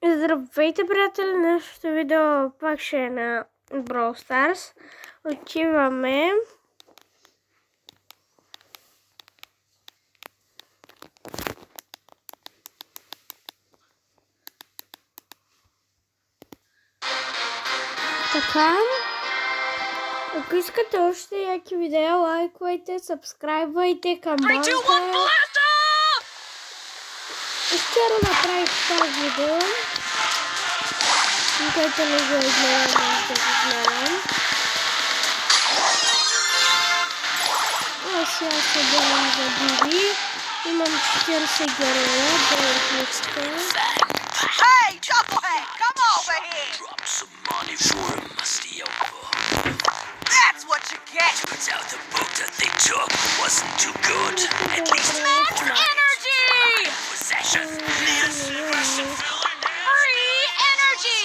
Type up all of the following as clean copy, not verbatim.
Здравейте, приятели! Нашето видео пак ще е на Brawl Stars. Отиваме. Така. Ако искате още яки видеа, лайквайте, сабскрайбвайте, камбанка. Вчера направих това видео. Който не го изгледам, ще го гледам. Аз сега се гледам за биби. Имам 40 героя, 9 листа. Hey, Chucklehead, come over here! Drop some money for a musty elbow. That's what you get! Turns out the book that they took wasn't too good. At least Max energy! possession. Free energy!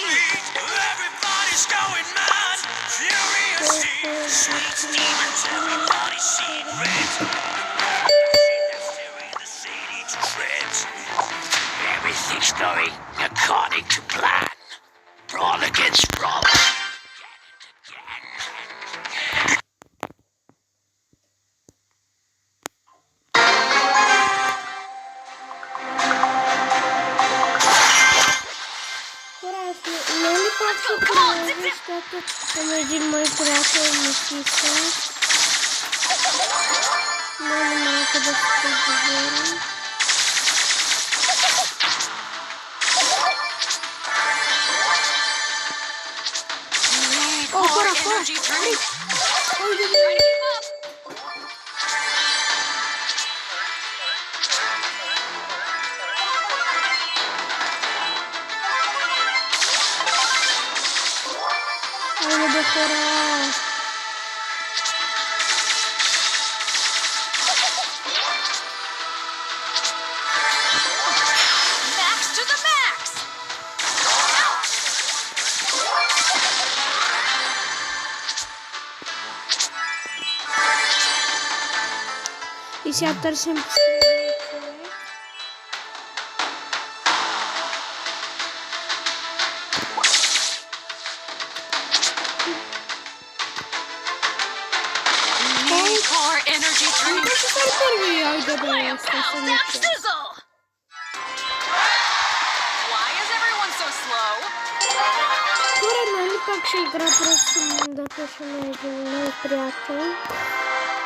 Everybody's going mad. Furious sweet demons, everybody seeing red. That's tearing the city to shreds. Everything's going according to plan. Brawl against brawl. Нали пак се положи, защото съм един мой приятел ми писа. Нали малко да се поговорим. О, хора! Ой, да. Айде бе, хора! Max to the max! И сега търсим последния човек. Core energy drink! Това ще са първи, айде бе, Pow! That's sizzle! Why is everyone so slow? Хора, нали пак ще игра просто да пишем един мой приятел.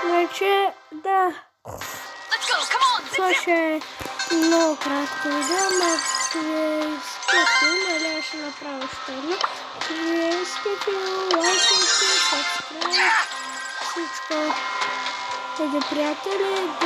Вече, да, Let's go, come on! Zip, това zip! ще е много кратко видео, но ако ви е изкефил, нали аз ще направя още едно. Ако ви е изкефил, лайкайте, сабскрайб, всичко. Хайде, приятели,